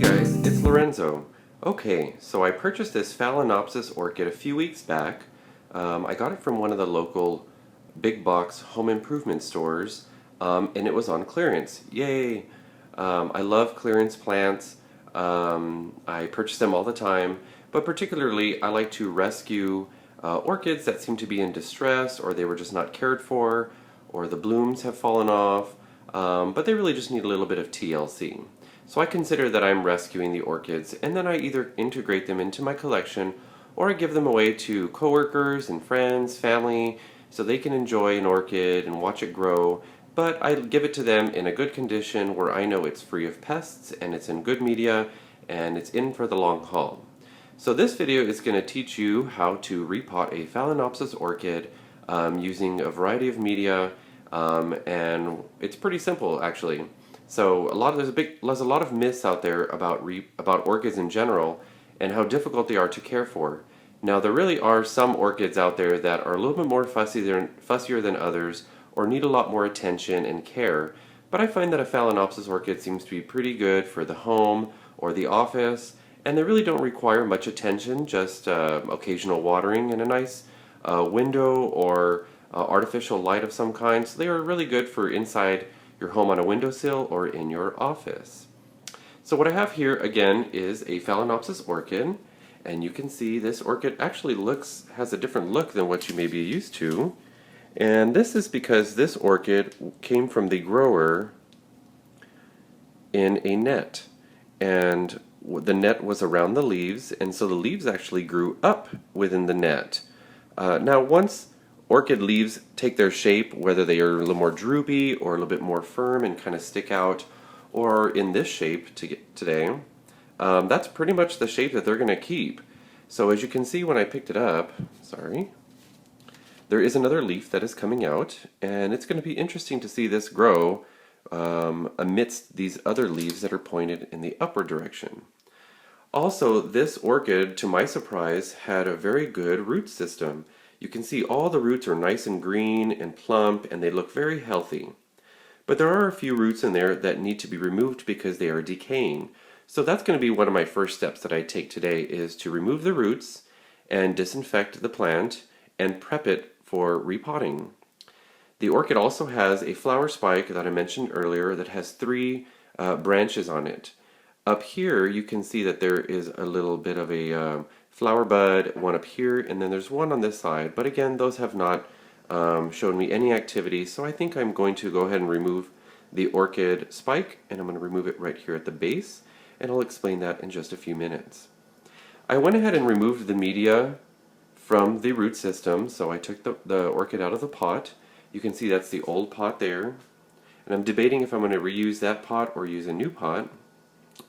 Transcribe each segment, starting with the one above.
guys, it's Lorenzo. Okay, so I purchased this Phalaenopsis orchid a few weeks back. I got it from one of the local big box home improvement stores, and it was on clearance. Yay! I love clearance plants. I purchase them all the time, but particularly I like to rescue orchids that seem to be in distress, or they were just not cared for, or the blooms have fallen off, but they really just need a little bit of TLC. So I consider that I'm rescuing the orchids, and then I either integrate them into my collection or I give them away to coworkers and friends, family, so they can enjoy an orchid and watch it grow. But I give it to them in a good condition where I know it's free of pests and it's in good media and it's in for the long haul. So this video is going to teach you how to repot a Phalaenopsis orchid using a variety of media, and it's pretty simple actually. So there's a lot of myths out there about orchids in general and how difficult they are to care for. Now there really are some orchids out there that are a little bit more fussier than others, or need a lot more attention and care. But I find that a Phalaenopsis orchid seems to be pretty good for the home or the office, and they really don't require much attention, just occasional watering and a nice window or artificial light of some kind. So they are really good for inside your home on a windowsill or in your office. So what I have here again is a Phalaenopsis orchid, and you can see this orchid actually has a different look than what you may be used to. And this is because this orchid came from the grower in a net, and the net was around the leaves, and so the leaves actually grew up within the net. Now once orchid leaves take their shape, whether they are a little more droopy or a little bit more firm and kind of stick out, or in this shape today, that's pretty much the shape that they're going to keep. So as you can see when I picked it up, there is another leaf that is coming out, and it's going to be interesting to see this grow amidst these other leaves that are pointed in the upward direction. Also, this orchid, to my surprise, had a very good root system. You can see all the roots are nice and green and plump, and they look very healthy. But there are a few roots in there that need to be removed because they are decaying. So that's going to be one of my first steps that I take today, is to remove the roots and disinfect the plant and prep it for repotting. The orchid also has a flower spike that I mentioned earlier that has 3 branches on it. Up here you can see that there is a little bit of a flower bud, one up here, and then there's one on this side. But again, those have not shown me any activity, so I think I'm going to go ahead and remove the orchid spike, and I'm going to remove it right here at the base, and I'll explain that in just a few minutes. I went ahead and removed the media from the root system, so I took the orchid out of the pot. You can see that's the old pot there, and I'm debating if I'm going to reuse that pot or use a new pot,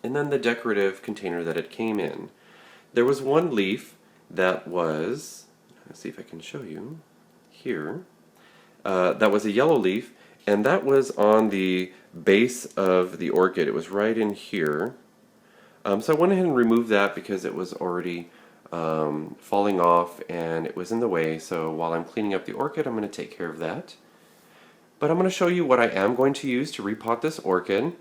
and then the decorative container that it came in. There was one leaf that was, let's see if I can show you here, that was a yellow leaf, and that was on the base of the orchid. It was right in here. So I went ahead and removed that because it was already falling off and it was in the way. So while I'm cleaning up the orchid, I'm going to take care of that. But I'm going to show you what I am going to use to repot this orchid.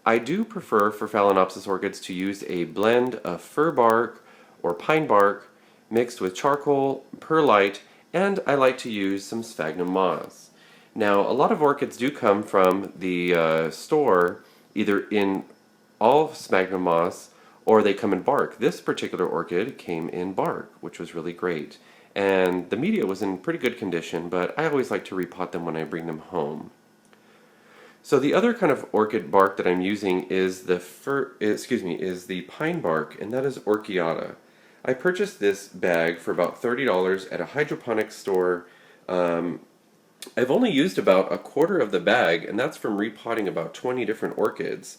I do prefer for Phalaenopsis orchids to use a blend of fir bark or pine bark mixed with charcoal, perlite, and I like to use some sphagnum moss. Now a lot of orchids do come from the store either in all sphagnum moss or they come in bark. This particular orchid came in bark, which was really great. And the media was in pretty good condition, but I always like to repot them when I bring them home. So the other kind of orchid bark that I'm using is the pine bark, and that is Orchid. I purchased this bag for about $30 at a hydroponics store. I've only used about a quarter of the bag, and that's from repotting about 20 different orchids.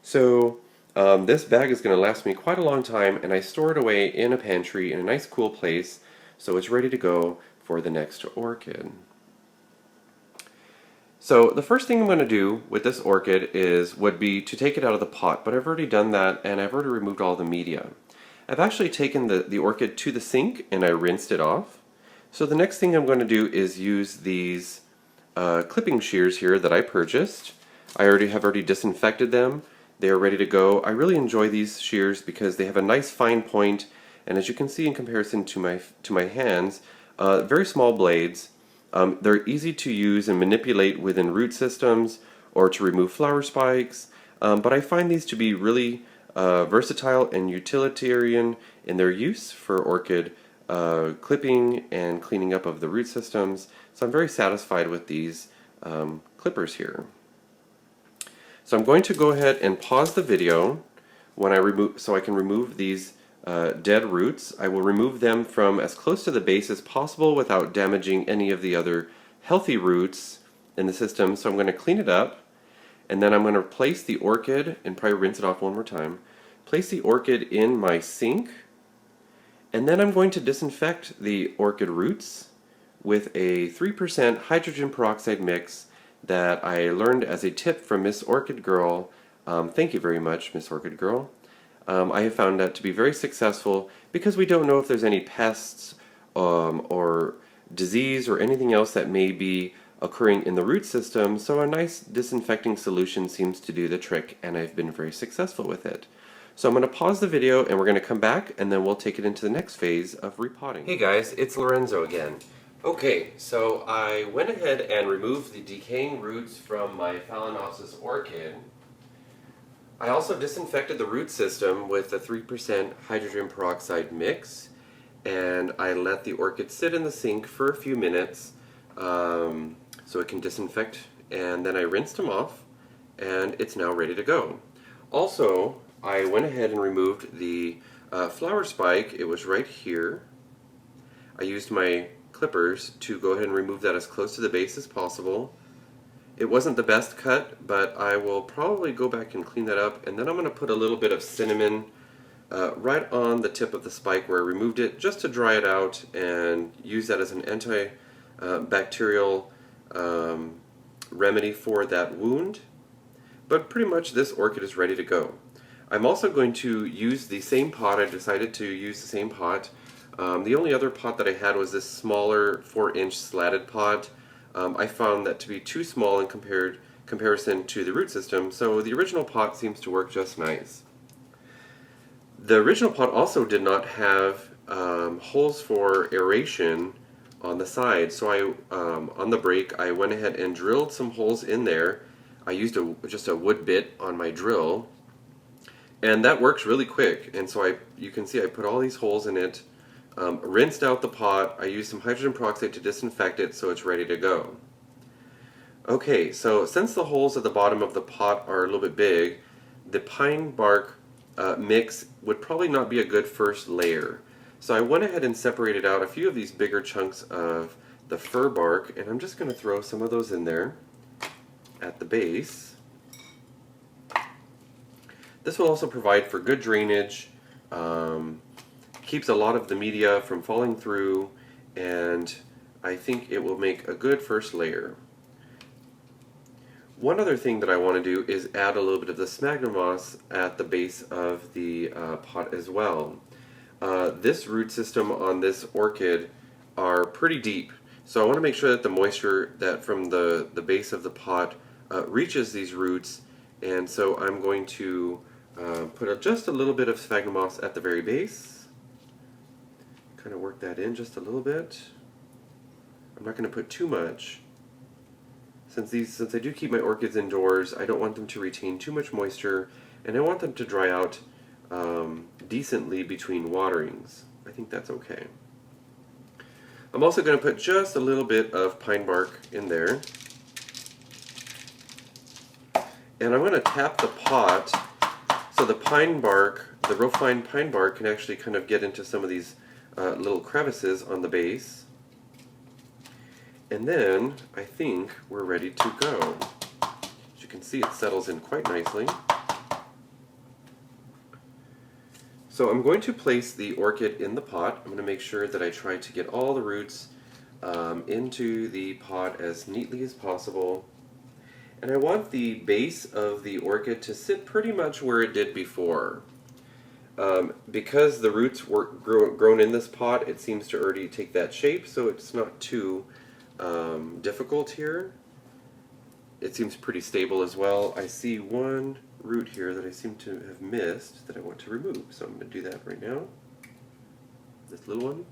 So this bag is going to last me quite a long time, and I store it away in a pantry in a nice cool place, so it's ready to go for the next orchid. So the first thing I'm going to do with this orchid would be to take it out of the pot, but I've already done that, and I've already removed all the media. I've actually taken the orchid to the sink and I rinsed it off. So the next thing I'm going to do is use these clipping shears here that I purchased. I have already disinfected them. They are ready to go. I really enjoy these shears because they have a nice fine point, and as you can see in comparison to my hands, very small blades. They're easy to use and manipulate within root systems or to remove flower spikes, but I find these to be really versatile and utilitarian in their use for orchid clipping and cleaning up of the root systems. So I'm very satisfied with these clippers here. So I'm going to go ahead and pause the video when so I can remove these dead roots. I will remove them from as close to the base as possible without damaging any of the other healthy roots in the system. So I'm going to clean it up, and then I'm going to place the orchid, and probably rinse it off one more time, place the orchid in my sink, and then I'm going to disinfect the orchid roots with a 3% hydrogen peroxide mix that I learned as a tip from Miss Orchid Girl. Thank you very much, Miss Orchid Girl. I have found that to be very successful because we don't know if there's any pests or disease or anything else that may be occurring in the root system, so a nice disinfecting solution seems to do the trick, and I've been very successful with it. So I'm going to pause the video and we're going to come back and then we'll take it into the next phase of repotting. Hey guys, it's Lorenzo again. Okay, so I went ahead and removed the decaying roots from my Phalaenopsis orchid. I also disinfected the root system with a 3% hydrogen peroxide mix, and I let the orchid sit in the sink for a few minutes so it can disinfect, and then I rinsed them off, and it's now ready to go. Also, I went ahead and removed the flower spike. It was right here. I used my clippers to go ahead and remove that as close to the base as possible. It wasn't the best cut, but I will probably go back and clean that up, and then I'm going to put a little bit of cinnamon right on the tip of the spike where I removed it, just to dry it out and use that as an antibacterial remedy for that wound. But pretty much this orchid is ready to go. I'm also going to use the same pot. I decided to use the same pot. The only other pot that I had was this smaller 4-inch slatted pot. I found that to be too small in comparison to the root system, so the original pot seems to work just nice. The original pot also did not have holes for aeration on the side, so on the break I went ahead and drilled some holes in there. I used just a wood bit on my drill, and that works really quick. And so you can see I put all these holes in it. Rinsed out the pot. I used some hydrogen peroxide to disinfect it so it's ready to go. Okay, so since the holes at the bottom of the pot are a little bit big, the pine bark mix would probably not be a good first layer. So I went ahead and separated out a few of these bigger chunks of the fir bark, and I'm just going to throw some of those in there at the base. This will also provide for good drainage. Keeps a lot of the media from falling through, and I think it will make a good first layer. One other thing that I want to do is add a little bit of the sphagnum moss at the base of the pot as well. This root system on this orchid are pretty deep, so I want to make sure that the moisture that from the base of the pot reaches these roots, and so I'm going to put just a little bit of sphagnum moss at the very base. Kind of work that in just a little bit. I'm not going to put too much. Since I do keep my orchids indoors, I don't want them to retain too much moisture, and I want them to dry out decently between waterings. I think that's okay. I'm also going to put just a little bit of pine bark in there. And I'm going to tap the pot so the pine bark, the real fine pine bark, can actually kind of get into some of these little crevices on the base. And then I think we're ready to go. As you can see, it settles in quite nicely. So I'm going to place the orchid in the pot. I'm going to make sure that I try to get all the roots into the pot as neatly as possible. And I want the base of the orchid to sit pretty much where it did before. Because the roots were grown in this pot, it seems to already take that shape, so it's not too difficult here. it seems pretty stable as well. I see one root here that I seem to have missed that I want to remove, so I'm going to do that right now. This little one.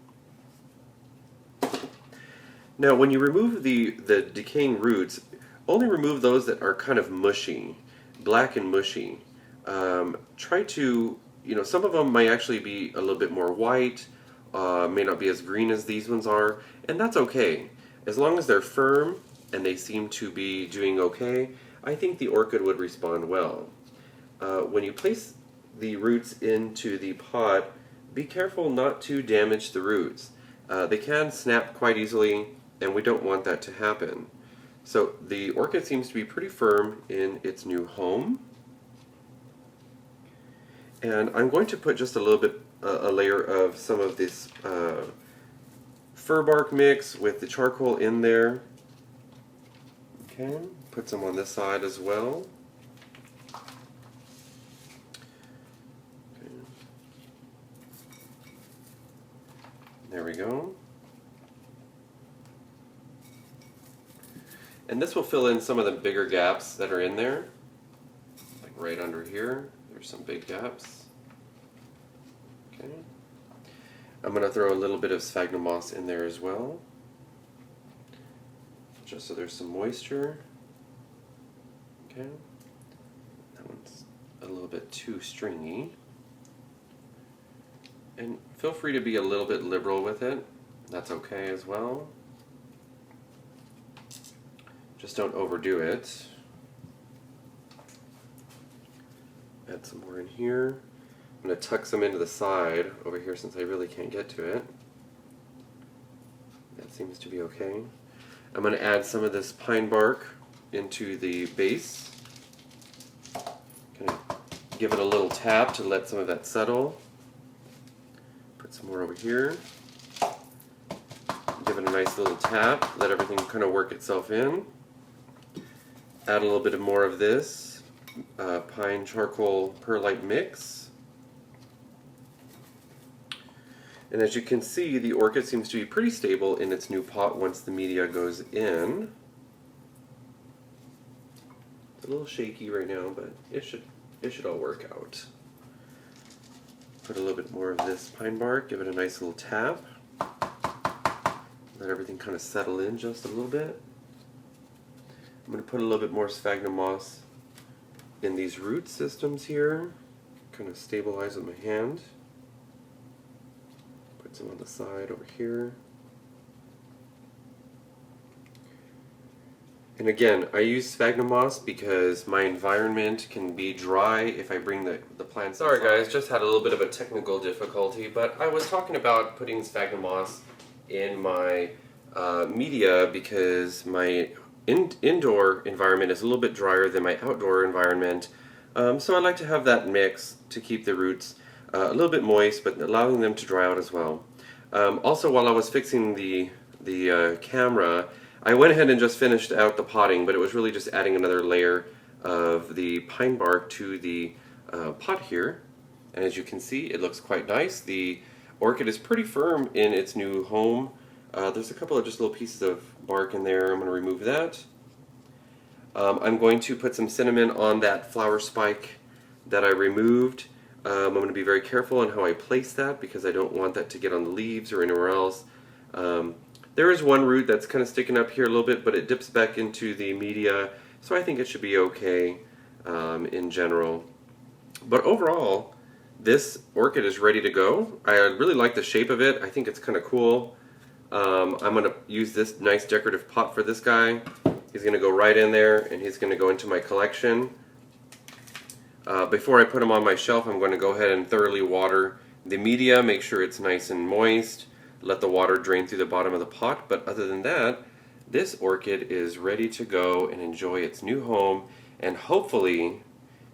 Now when you remove the decaying roots, only remove those that are kind of mushy, black and mushy. Try to, some of them might actually be a little bit more white, may not be as green as these ones are, and that's okay. As long as they're firm and they seem to be doing okay, I think the orchid would respond well. When you place the roots into the pot, be careful not to damage the roots. They can snap quite easily, and we don't want that to happen. So the orchid seems to be pretty firm in its new home. And I'm going to put just a little bit, a layer of some of this fir bark mix with the charcoal in there. Okay, put some on this side as well. Okay. There we go. And this will fill in some of the bigger gaps that are in there. Like right under here, there's some big gaps. Okay. I'm going to throw a little bit of sphagnum moss in there as well, just so there's some moisture. Okay. That one's a little bit too stringy. And feel free to be a little bit liberal with it. That's okay as well. Just don't overdo it. Add some more in here. I'm going to tuck some into the side over here since I really can't get to it. That seems to be okay. I'm going to add some of this pine bark into the base. Kind of give it a little tap to let some of that settle. Put some more over here. Give it a nice little tap. Let everything kind of work itself in. Add a little bit more of this pine charcoal perlite mix. And as you can see, the orchid seems to be pretty stable in its new pot once the media goes in. It's a little shaky right now, but it should all work out. Put a little bit more of this pine bark, give it a nice little tap. Let everything kind of settle in just a little bit. I'm going to put a little bit more sphagnum moss in these root systems here. Kind of stabilize with my hand. Put some on the side over here. And again, I use sphagnum moss because my environment can be dry if I bring the plants inside. Sorry guys, just had a little bit of a technical difficulty, but I was talking about putting sphagnum moss in my media because my indoor environment is a little bit drier than my outdoor environment, so I like to have that mix to keep the roots a little bit moist, but allowing them to dry out as well. Also, while I was fixing the camera, I went ahead and just finished out the potting, but it was really just adding another layer of the pine bark to the pot here, and as you can see, it looks quite nice. The orchid is pretty firm in its new home. There's a couple of just little pieces of bark in there. I'm going to remove that. I'm going to put some cinnamon on that flower spike that I removed. I'm going to be very careful on how I place that because I don't want that to get on the leaves or anywhere else. There is one root that's kind of sticking up here a little bit, but it dips back into the media, so I think it should be okay in general. But overall, this orchid is ready to go. I really like the shape of it. I think it's kind of cool. I'm going to use this nice decorative pot for this guy. He's going to go right in there and he's going to go into my collection. Before I put him on my shelf, I'm going to go ahead and thoroughly water the media, make sure it's nice and moist, let the water drain through the bottom of the pot. But other than that, this orchid is ready to go and enjoy its new home, and hopefully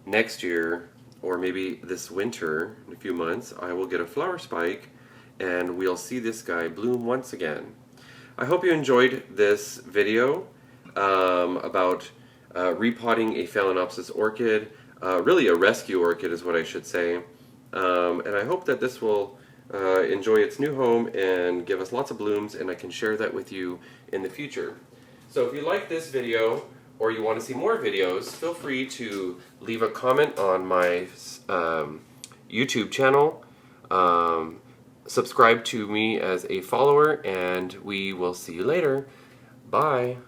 next year, or maybe this winter, in a few months, I will get a flower spike and we'll see this guy bloom once again. I hope you enjoyed this video about repotting a Phalaenopsis orchid, really a rescue orchid is what I should say, and I hope that this will enjoy its new home and give us lots of blooms, and I can share that with you in the future. So if you like this video, or you want to see more videos, feel free to leave a comment on my YouTube channel. Subscribe to me as a follower, and we will see you later. Bye.